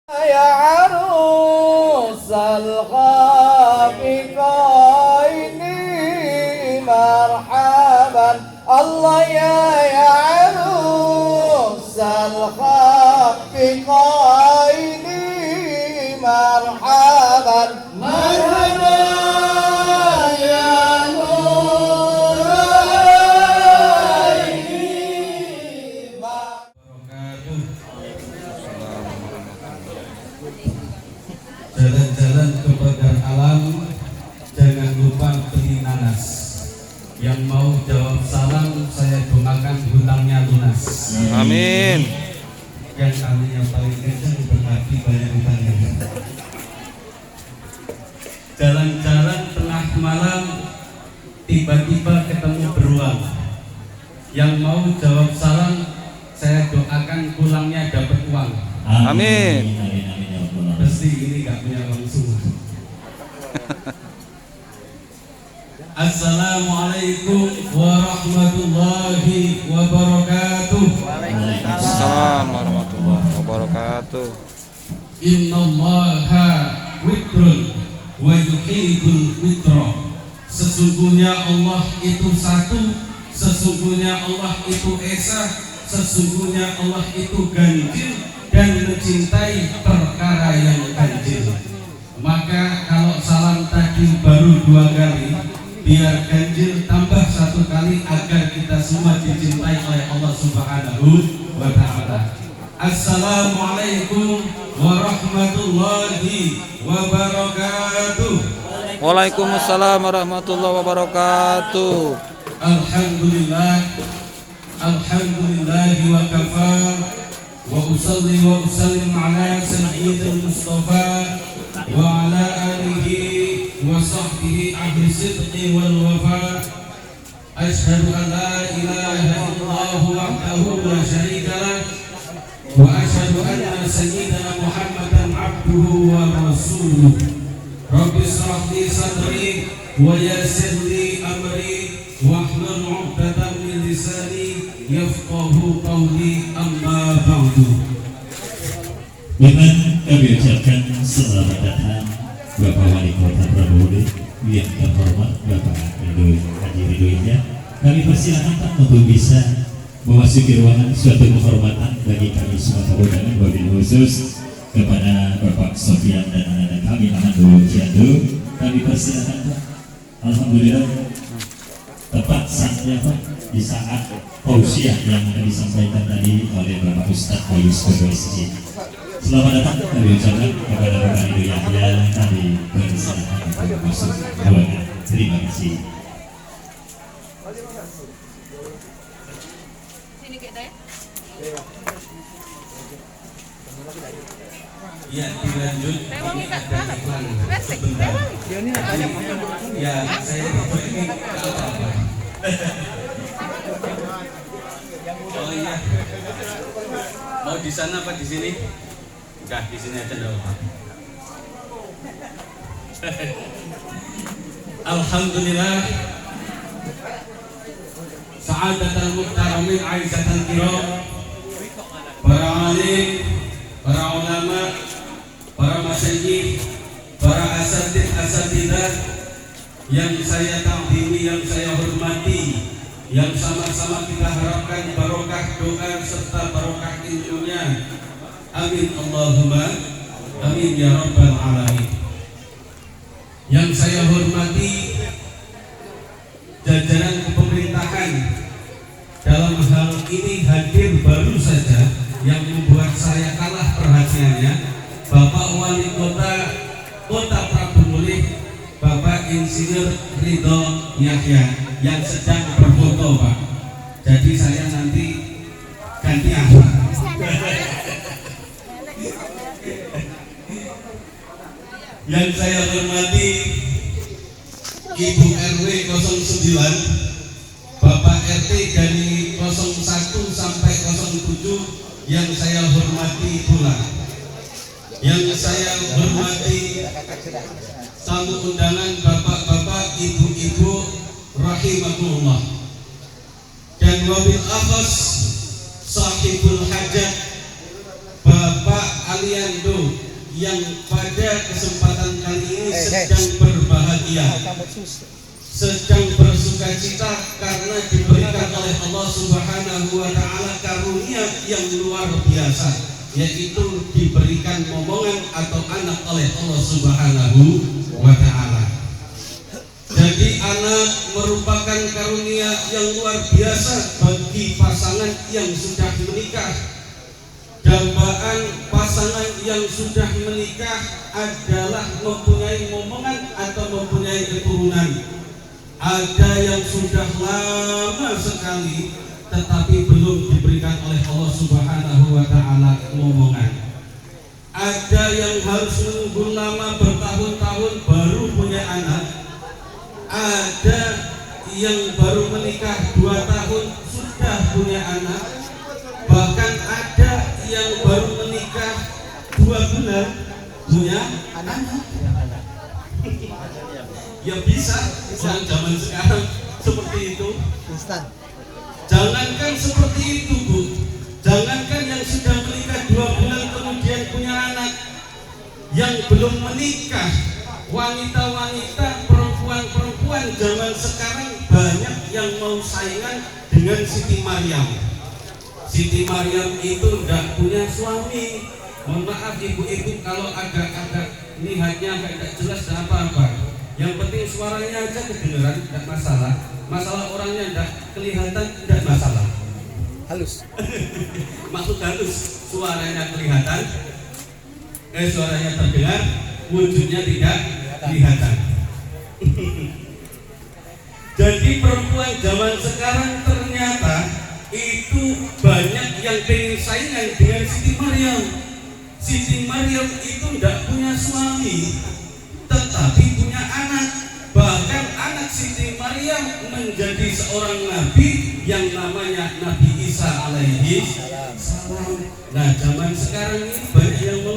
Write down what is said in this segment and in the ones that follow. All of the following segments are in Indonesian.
يا عروس الخافقين مرحبا الله يا عروس الخافقين مرحبا مرحبا يا نور العين. Jalan-jalan ke Bandar Alam, jangan lupa beli nanas. Yang mau jawab salam, saya doakan hutangnya lunas. Amin. Yang kami yang paling kencang berarti banyak hutangnya. Jalan-jalan tengah malam, tiba-tiba ketemu beruang. Yang mau jawab salam, saya doakan pulangnya dapat uang. Amin. Pasti ini gak punya langsung. Assalamualaikum warahmatullahi wabarakatuh. Assalamualaikum warahmatullahi wabarakatuh. Innallaha witrun wa yuhibbul witra. Sesungguhnya Allah itu satu, sesungguhnya Allah itu esa, sesungguhnya Allah itu ganjil dan mencintai perkara yang ganjil. Maka kalau salam tadi baru 2 kali, biar ganjil tambah 1 kali agar kita semua dicintai oleh Allah Subhanahu wa ta'ala. Assalamualaikum warahmatullahi wabarakatuh. Waalaikumsalam warahmatullahi wabarakatuh. Alhamdulillah, alhamdulillah wa kafa. Wa usalli wa usallim ala sayyidil Mustafa wa ala alihi wa sahbihi ahli sidqi wal wafa. Ashhadu an la ilaha illallah wahdahu la syarika lah wa ashhadu anna sayyidana Muhammadan abduhu wa rasuluh. Rabbi shrah li sadri wa yassir li amri wahlul 'uqdatam min lisani yafqahu qawli, amma ba'du. Dengan kami ucapkan selamat datang Bapak Wali Kota Prabowo yang terhormat Bapak Ridho Haji Ridho Indah. Kami persilakan untuk bisa memasuki ruangan suatu kehormatan bagi kami semua tamu undangan, wabil khusus kepada Bapak Sofian dan anak-anak kami Amandu Ciandu. Kami persilakan Pak. Alhamdulillah tepat saatnya Pak, di saat tausiah yang disampaikan tadi oleh Bapak Ustadz Ayus Berwesi. Selamat datang kami ucapkan kepada Bapak Ridho Yahya. Kami persilakan untuk masuk ruangan. Terima kasih. Sini kita ya. Ya, dilanjut. Tewangi Kak, Ada iklan Resik, sebentar. tewangi. Ya, saya ini apa? Oh iya. Mau di sana apa di sini? Enggak, di sini aja enggak apa. Alhamdulillah. Sa'adatul muhtaramin aizatul kiram. Para alim, para ulama, para masyayikh, para asatidzah yang saya takdimi, yang saya hormati, yang sama-sama kita harapkan barokah doa serta barokah ilmunya. Amin Allahumma amin ya rabbal alamin. Yang saya hormati jajaran kepemerintahan, dalam hal ini hadir baru saja yang membuat saya kalah perhatiannya Bapak Wali Kota Kota Prabu Mulih, Bapak Insinyur Ridho Yahya yang sedang berfoto Pak. Jadi saya nanti gantian. Yang saya hormati Ibu RW 09, Bapak RT dari 01 sampai 07 yang saya hormati pula. Yang saya hormati tamu undangan bapak-bapak, ibu-ibu rahimahullah. Dan wabil akhas sahibul hajat Bapak Aliando itu yang pada kesempatan kali ini sedang berbahagia, sedang bersuka cita karena diberikan oleh Allah Subhanahu wa Ta'ala karunia yang luar biasa, yaitu diberikan momongan atau anak oleh Allah Subhanahu wa Ta'ala. Jadi anak merupakan karunia yang luar biasa bagi pasangan yang sudah menikah. Dambaan pasangan yang sudah menikah adalah mempunyai momongan atau mempunyai keturunan. Ada yang sudah lama sekali tetapi belum diberikan oleh Allah Subhanahu wa Ta'ala momongan. Ada yang harus menunggu lama bertahun-tahun baru punya anak. Ada yang baru menikah 2 tahun sudah punya anak. Bahkan ada yang baru menikah 2 bulan punya anak. Ya bisa zaman sekarang seperti itu. Jangankan seperti itu, Bu. Jangankan yang sudah menikah 2 bulan kemudian punya anak, yang belum menikah, wanita-wanita, perempuan zaman sekarang banyak yang mau saingan dengan Siti Maryam. Siti Maryam itu tidak punya suami. Mohon maaf ibu-ibu kalau agak-agak lihatnya tidak jelas tidak apa-apa. Yang penting suaranya aja kedengeran, tidak masalah. Masalah orangnya tidak kelihatan, tidak masalah. Halus. Maksud halus, suaranya kelihatan, suaranya terdengar, wujudnya tidak kelihatan. Jadi perempuan zaman sekarang ternyata itu banyak yang pengen saingan dengan Siti Maryam. Siti Maryam itu tidak punya suami, tetapi punya anak. Bahkan anak Siti Maryam menjadi seorang nabi yang namanya Nabi Isa alaihi salam. Nah, zaman sekarang ini banyak yang mau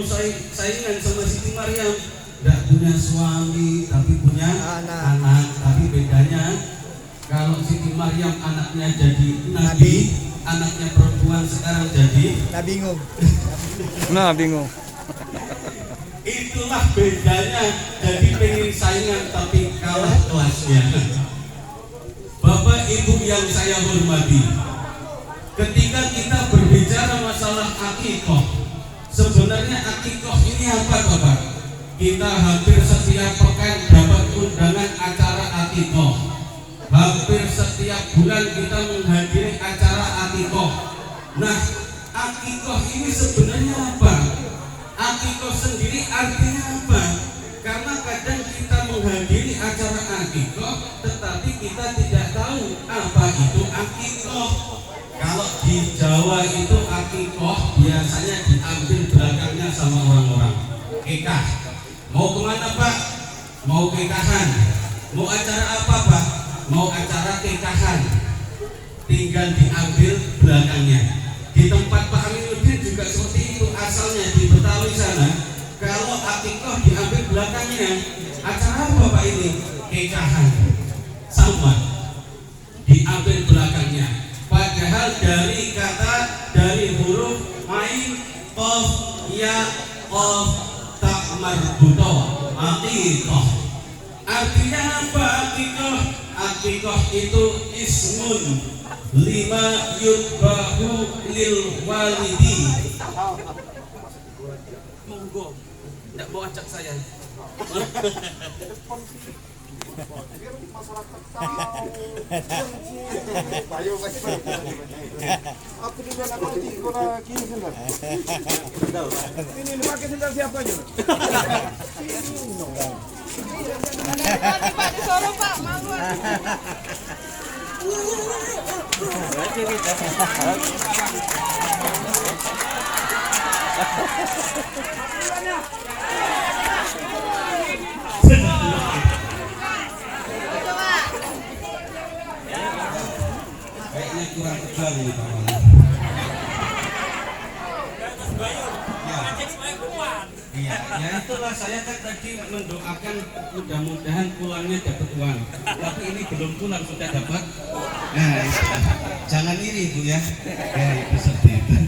saingan sama Siti Maryam. Tidak punya suami tapi punya anak. Tapi bedanya kalau Siti Maryam anaknya jadi nabi, anaknya perempuan sekarang jadi bingung. Nah, bingung. Itulah bedanya. Jadi pengen saingan tapi kalah kelasnya. Bapak Ibu yang saya hormati, ketika kita berbicara masalah akikoh, sebenarnya akikoh ini apa, Bapak? Kita hampir setiap pekan dapat undangan acara akikoh. Hampir setiap bulan kita menghadiri acara akikoh. Nah, akikoh ini sebenarnya apa? Akikoh sendiri artinya apa? Karena kadang kita menghadiri acara akikoh, tetapi kita tidak tahu apa itu akikoh. Kalau di Jawa itu akikoh biasanya diambil belakangnya sama orang-orang. Kekah. Mau kemana, Pak? Mau kekahan. Mau acara apa, Pak? Mau acara kekahan. Tinggal diambil belakangnya. Di tempat Pak Aminuddin juga seperti itu asalnya di Betawi sana. Kalau akikoh diambil belakangnya, acara apa Pak ini? Kekahan. Sama. Diambil belakangnya. Padahal dari huruf ain, qaf, ya, qaf, ta marbuto, akikoh. Artinya apa akikoh? Akikoh itu ismun lima yudbahu lil walidi. Monggo, tidak mau ajak saya. Aku juga nak ngerti kau nak kini sendal. Ini pakai sendal siapa aja? Pak disuruh Pak, malu. Kayaknya kurang tegal ini Pak Wali. Iya, ya itulah saya kan tadi mendoakan mudah-mudahan pulangnya dapat uang. Tapi ini belum pulang sudah dapat. Nah, itu. Jangan iri Bu ya. Ya itu seperti itu.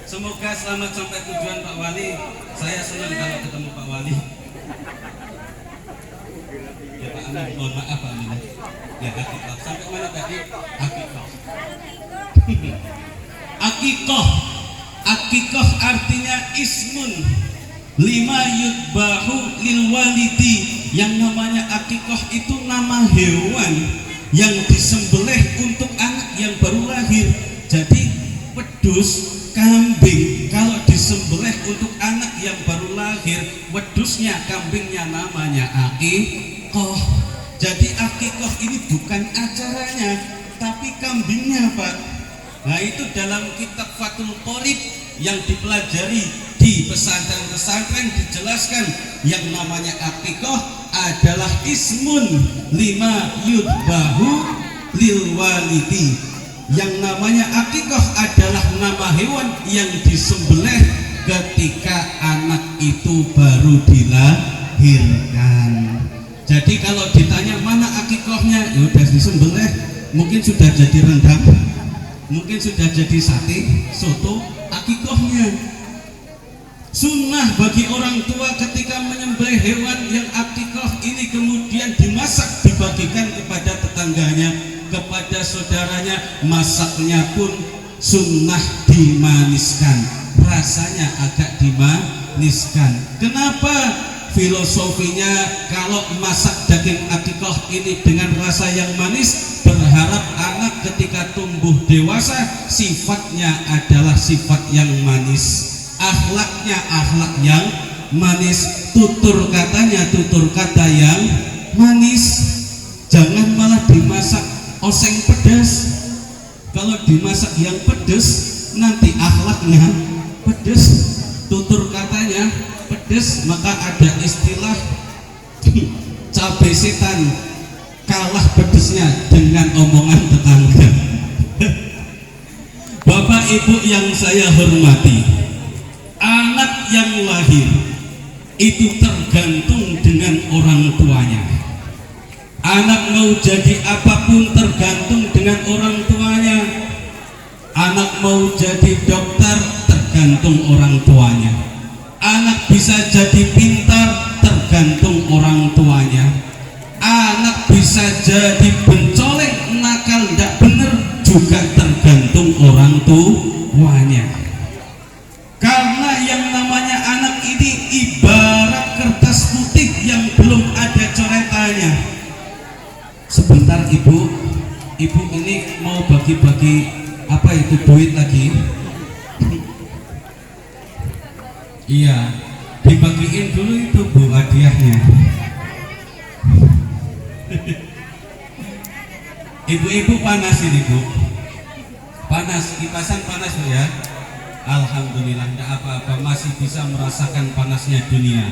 Semoga selamat sampai tujuan Pak Wali. Saya senang kalau ketemu Pak Wali. Ya Pak Amin, mohon maaf Pak Amin. Ya akikoh. Sampai mana tadi? Akikoh. Akikoh. Akikoh artinya ismun lima yudbahu lil walidi. Yang namanya akikoh itu nama hewan yang disembelih untuk anak yang baru lahir. Jadi wedhus, kambing kalau disembelih untuk anak yang baru lahir, wedhusnya, kambingnya namanya akikoh. Jadi akikoh ini bukan acaranya, tapi kambingnya Pak. Nah itu dalam kitab Fathul Qorib yang dipelajari di pesantren-pesantren dijelaskan yang namanya akikoh adalah ismun lima yudbahu lil walidi. Yang namanya akikoh adalah nama hewan yang disembelih ketika anak itu baru dilahirkan. Jadi kalau ditanya mana akikohnya, ya udah disembelih, mungkin sudah jadi rendang, mungkin sudah jadi sate, soto. Akikohnya sunnah bagi orang tua ketika menyembelih hewan yang akikoh ini kemudian dimasak, dibagikan kepada tetangganya, kepada saudaranya. Masaknya pun sunnah dimaniskan, rasanya agak dimaniskan. Kenapa? Filosofinya kalau masak daging akikoh ini dengan rasa yang manis, berharap anak ketika tumbuh dewasa sifatnya adalah sifat yang manis, akhlaknya akhlak yang manis, tutur katanya tutur kata yang manis. Jangan malah dimasak oseng pedas. Kalau dimasak yang pedas nanti akhlaknya pedas, tutur katanya pedas, maka ada istilah cabai setan kalah pedesnya dengan omongan tetangga. Bapak Ibu yang saya hormati, anak yang lahir itu tergantung dengan orang tuanya. Anak mau jadi apapun tergantung dengan orang tuanya. Anak mau jadi dokter tergantung orang tuanya. Anak bisa jadi pintar tergantung orang tuanya. Anak bisa jadi pencolek, nakal, tidak benar juga tergantung orang tuanya. Karena yang namanya anak ini ibarat kertas putih yang belum ada coretannya. Sebentar ibu ini mau bagi-bagi apa itu duit lagi. Iya, dibagiin dulu itu Bu hadiahnya. Ibu-ibu panas ini Bu, panas, kipasan panas Bu ya. Alhamdulillah, tidak apa-apa, masih bisa merasakan panasnya dunia.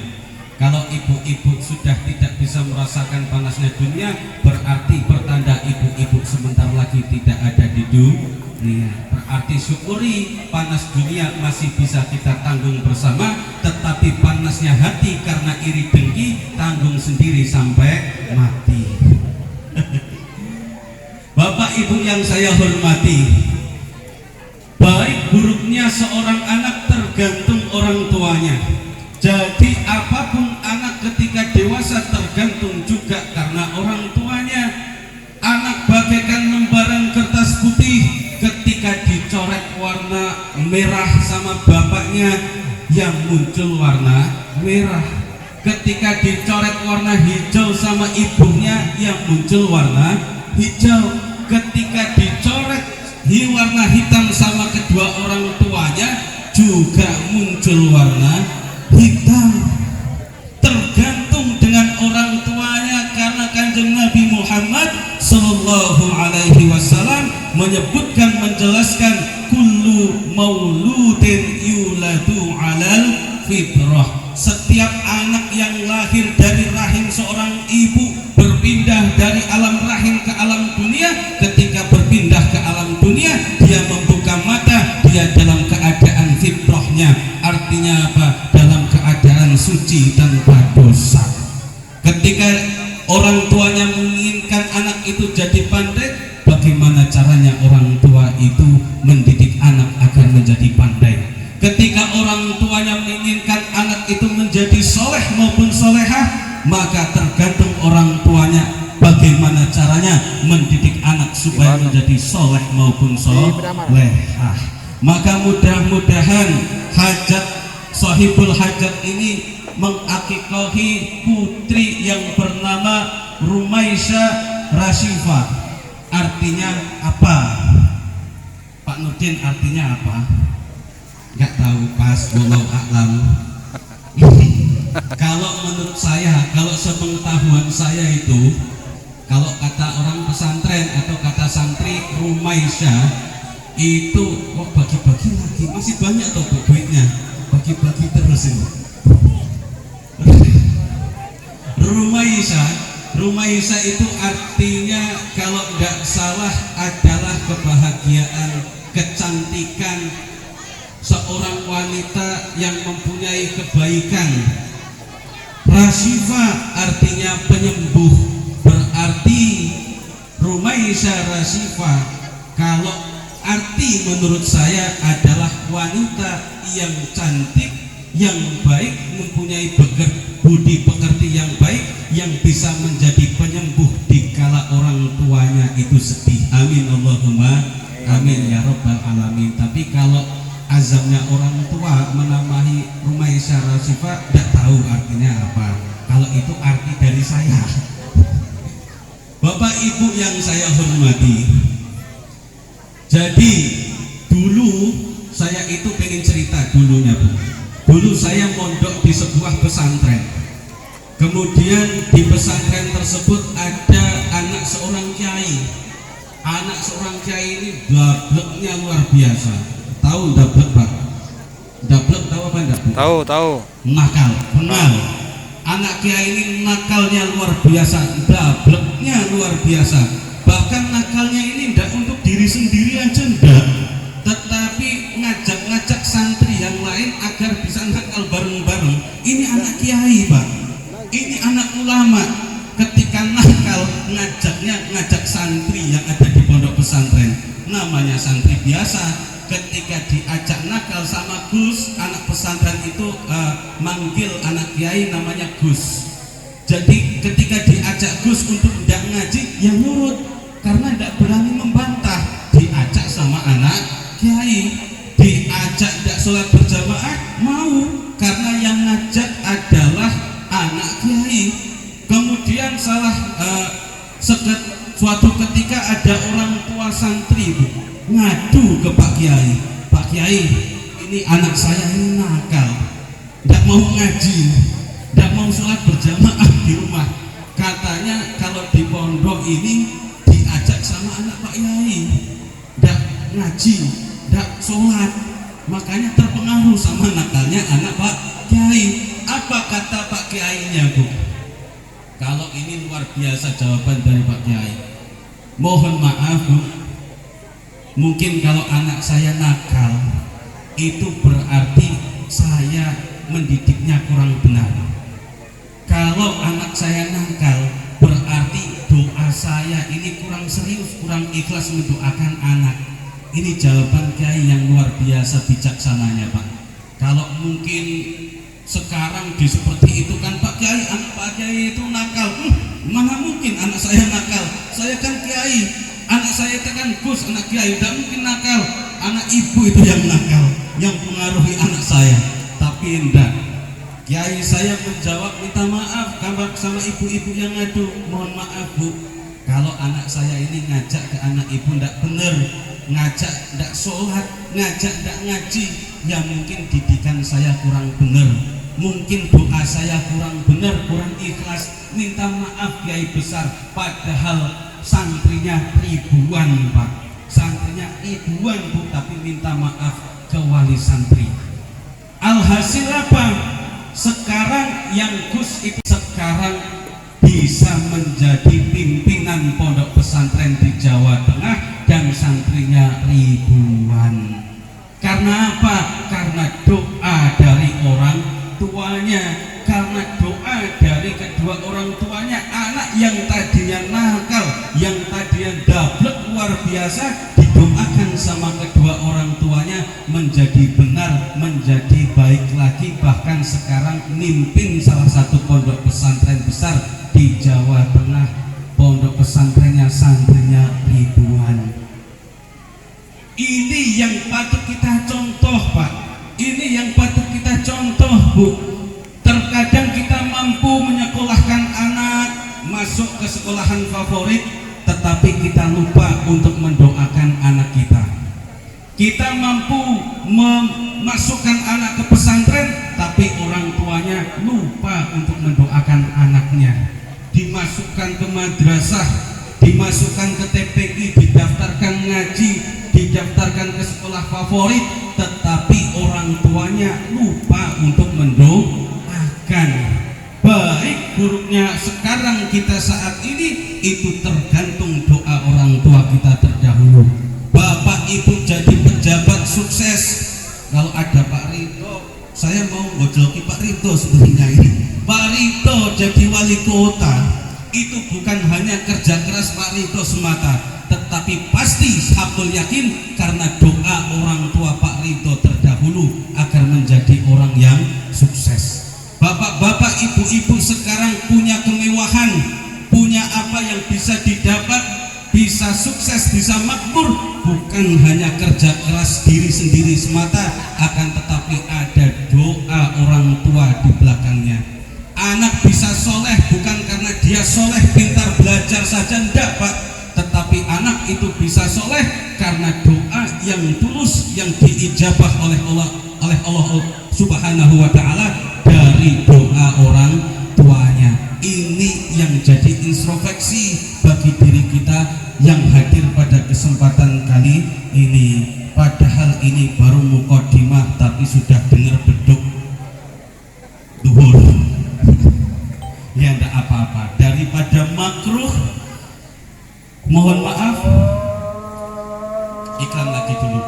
Kalau ibu-ibu sudah tidak bisa merasakan panasnya dunia, berarti pertanda ibu-ibu sebentar lagi tidak ada di dunia. Berarti syukuri panas dunia masih bisa kita tanggung bersama, tetapi panasnya hati karena iri dengki tanggung sendiri sampai mati. Bapak Ibu yang saya hormati, baik buruknya seorang anak tergantung orang tuanya. Jadi apapun anak ketika dewasa tergantung juga karena orang tuanya. Anak bagaikan lembaran kertas putih, ketika dicoret warna merah sama bapaknya yang muncul warna merah. Ketika dicoret warna hijau sama ibunya yang muncul warna hijau. Ketika dicoret warna hitam sama kedua orang tuanya juga muncul warna hitam. Tergantung dengan orang tuanya, karena Kanjeng Nabi Muhammad Sallallahu Alaihi Wasallam menyebutkan, menjelaskan, kullu mauludin yuladu alal fitrah. Setiap anak yang lahir dari rahim seorang ibu berpindah dari alam rahim ke alam dunia. Ketika berpindah ke alam dunia, dia membuka mata, dia dalam keadaan fitrahnya. Artinya apa? Dalam keadaan suci tanpa dosa. Ketika orang tuanya menginginkan anak itu jadi pandai, bagaimana caranya orang tua itu mendidik anak agar menjadi pandai? maupun solehah. Maka mudah-mudahan hajat sahibul hajat ini mengakikahi putri yang bernama Rumaisya Rashifa. Artinya apa? Pak Nurdin, artinya apa? Nggak tahu pas, wallahu a'lam. Kalau menurut saya, kalau sepengetahuan saya itu, kalau kata orang pesantren atau kata santri Rumaisya itu bagi-bagi lagi, masih banyak tuh duitnya, bagi-bagi terus ini. Rumaisya itu artinya kalau nggak salah adalah kebahagiaan, kecantikan seorang wanita yang mempunyai kebaikan. Rashifa artinya penyembuh, berarti Rumaisya Rashifa kalau arti menurut saya adalah wanita yang cantik, yang baik, mempunyai budi pekerti yang baik, yang bisa menjadi penyembuh dikala orang tuanya itu sedih. Amin Allahumma amin ya rabbal alamin. Tapi kalau azamnya orang tua menamai Rumaisya Rashifa, tidak tahu artinya apa. Kalau itu arti dari saya. Bapak Ibu yang saya hormati, jadi dulu saya itu pengen cerita dulunya Bu. Dulu saya mondok di sebuah pesantren. Kemudian di pesantren tersebut ada anak seorang kiai. Anak seorang kiai ini dableknya luar biasa. Tahu dablek Pak? Dablek tahu apa enggak? Tahu. Nakal, benar. Anak kiai ini nakalnya luar biasa, dableknya luar biasa. Bahkan nakalnya ini tidak untuk diri sendiri aja enggak, tetapi ngajak-ngajak santri yang lain agar bisa nakal bareng-bareng. Ini anak kiai Pak, ini anak ulama. Ketika nakal ngajak santri yang ada di pondok pesantren, namanya santri biasa. Ketika diajak nakal sama Gus, anak pesantren itu manggil anak kiai namanya Gus. Jadi ketika diajak Gus untuk tidak ngaji, ya nurut karena tidak berani membantah. Diajak sama anak kiai, diajak tidak sholat berjamaah, mau, karena yang ngajak adalah anak kiai. Kemudian suatu ketika ada orang tua santri Bu, ngadu ke Pak Kiai. Pak Kiai, ini anak saya ini nakal, tidak mau ngaji, tidak mau sholat berjamaah di rumah. Katanya kalau di pondok ini diajak sama anak Pak Kiai, tidak ngaji, tidak sholat, makanya terpengaruh sama nakalnya anak Pak Kiai. Apa kata Pak Kiainya Bu? Kalau ini luar biasa jawaban dari Pak Kiai. Mohon maaf Bu, mungkin kalau anak saya nakal itu berarti saya mendidiknya kurang benar. Kalau anak saya nakal berarti doa saya ini kurang serius, kurang ikhlas mendoakan anak. Ini jawaban Kiai yang luar biasa bijaksananya Pak. Kalau mungkin sekarang di seperti itu kan Pak Kiai, anak Pak Kiai itu nakal, mana mungkin anak saya nakal, saya kan Kiai, anak saya itu kan Gus, anak Kiai, tidak mungkin nakal, anak ibu itu yang nakal, yang mengaruhi anak saya. Tapi enggak, Kiai saya menjawab minta maaf sama ibu-ibu yang ngadu, mohon maaf Bu, kalau anak saya ini ngajak ke anak ibu tidak benar, ngajak tidak sholat, ngajak tidak ngaji, ya mungkin didikan saya kurang benar, mungkin doa saya kurang benar, kurang ikhlas, minta maaf Kiai besar. Padahal santrinya ribuan Pak, santrinya ribuan Bu, tapi minta maaf ke wali santri. Alhasil apa? Sekarang yang Gus itu sekarang bisa menjadi pimpinan pondok pesantren di Jawa Tengah dan santrinya ribuan. Karena apa? Karena doa dari orang tuanya, karena doa dari kedua orang tuanya. Anak yang tadinya nakal, yang tadinya dablek luar biasa, didoakan sama kedua orang tuanya menjadi benar, menjadi baik lagi, bahkan sekarang mimpin salah satu pondok pesantren besar di Jawa Tengah. Pondok pesantrennya santrinya ribuan. Ini yang patut kita contoh, Pak. Ini yang patut kita contoh, Bu. Terkadang kita mampu menyekolahkan anak masuk ke sekolahan favorit, tetapi kita lupa untuk mendoakan anak kita. Kita mampu memasukkan anak ke pesantren, tapi orang tuanya lupa untuk mendoakan anaknya. Dimasukkan ke madrasah, dimasukkan ke TPI, didaftarkan ngaji, didaftarkan ke sekolah favorit, tetapi orang tuanya lupa untuk mendoakan. Baik buruknya sekarang kita saat ini itu tergantung doa orang tua kita terdahulu. Bapak ibu jadi pejabat sukses, kalau ada Pak Rito, saya mau ngojoki Pak Rito sebenarnya ini. Pak Rito jadi wali kota, itu bukan hanya kerja keras Pak Rito semata, tetapi pasti aku yakin karena doa orang tua Pak Rito terdahulu agar menjadi orang yang sukses. Bapak-bapak, ibu-ibu sekarang punya kemewahan, punya apa yang bisa didapat, bisa sukses, bisa makmur, bukan hanya kerja keras diri sendiri semata, akan tetapi ada doa orang tua di belakangnya. Anak bisa soleh bukan karena dia soleh pintar belajar saja, enggak Pak, tetapi anak itu bisa soleh karena doa yang tulus yang diijabah oleh Allah Subhanahu wa Ta'ala dari doa orang tuanya. Ini yang jadi introspeksi bagi diri kita yang hadir pada kesempatan kali ini. Padahal ini baru mukadimah, tapi sudah dengar beduk duhur. Ya enggak apa-apa, daripada makruh, mohon maaf, iklan lagi dulu.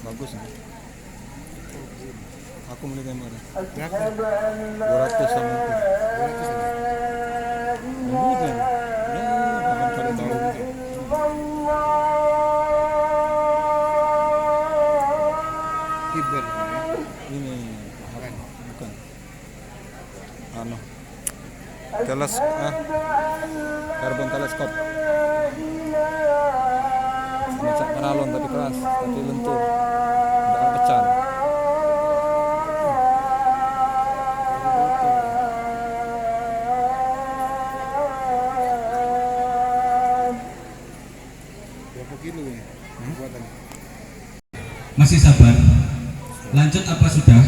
Bagus nih. Aku beli kamera. Berapa? 200 sama itu. 200 ini. Bukan. Ya, akan cari tahu gitu. Kiber. Ini bukan. Anu. Karbon teleskop. Macam paralon tapi keras, tapi lentur, tidak akan pecah. Berapa kilo ini? Buatannya? Masih sabar? Lanjut apa sudah?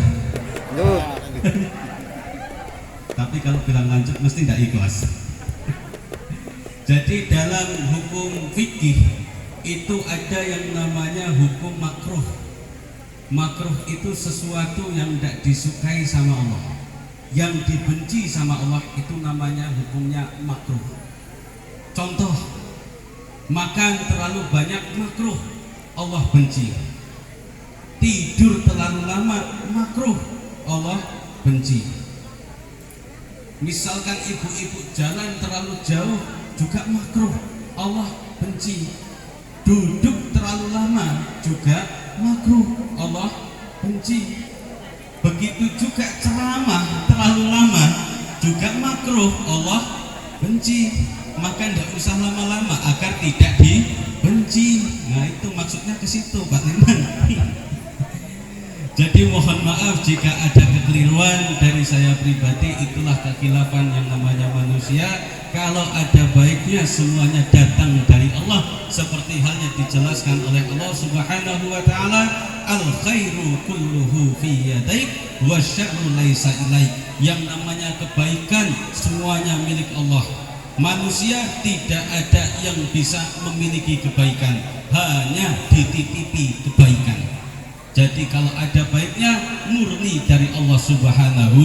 Lanjut. Tapi kalau bilang lanjut mesti tidak ikhlas. Jadi dalam hukum fikih itu ada yang namanya hukum makruh. Makruh itu sesuatu yang tidak disukai sama Allah, yang dibenci sama Allah, itu namanya hukumnya makruh. Contoh, makan terlalu banyak makruh, Allah benci. Tidur terlalu lama makruh, Allah benci. Misalkan ibu-ibu jalan terlalu jauh juga makruh, Allah benci. Duduk terlalu lama juga makruh, Allah benci. Begitu juga ceramah terlalu lama juga makruh, Allah benci. Maka tidak usah lama-lama agar tidak dibenci. Nah itu maksudnya ke situ Pak Liman. Jadi mohon maaf jika ada kekeliruan dari saya pribadi, itulah kekhilafan yang namanya manusia. Kalau ada baiknya semuanya datang dari Allah, seperti halnya dijelaskan oleh Allah Subhanahu wa Ta'ala, al khairu kulluhu fi yadaik wa syarru laisa ilaik. Yang namanya kebaikan semuanya milik Allah. Manusia tidak ada yang bisa memiliki kebaikan, hanya dititipi kebaikan. Jadi kalau ada baiknya murni dari Allah Subhanahu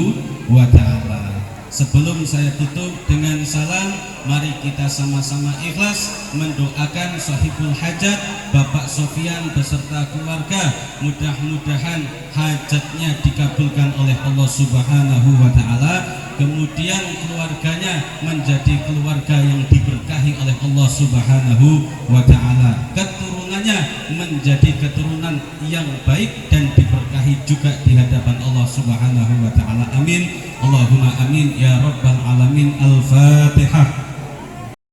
wa Ta'ala. Sebelum saya tutup dengan salam, mari kita sama-sama ikhlas mendoakan sahibul hajat Bapak Sofyan beserta keluarga. Mudah-mudahan hajatnya dikabulkan oleh Allah Subhanahu wa Ta'ala, kemudian keluarganya menjadi keluarga yang diberkahi oleh Allah Subhanahu wa Ta'ala, keturunannya menjadi keturunan yang baik dan diberkahi juga di hadapan Allah Subhanahu wa Ta'ala. Amin, Allahumma amin ya rabbal alamin. Al-Fatihah.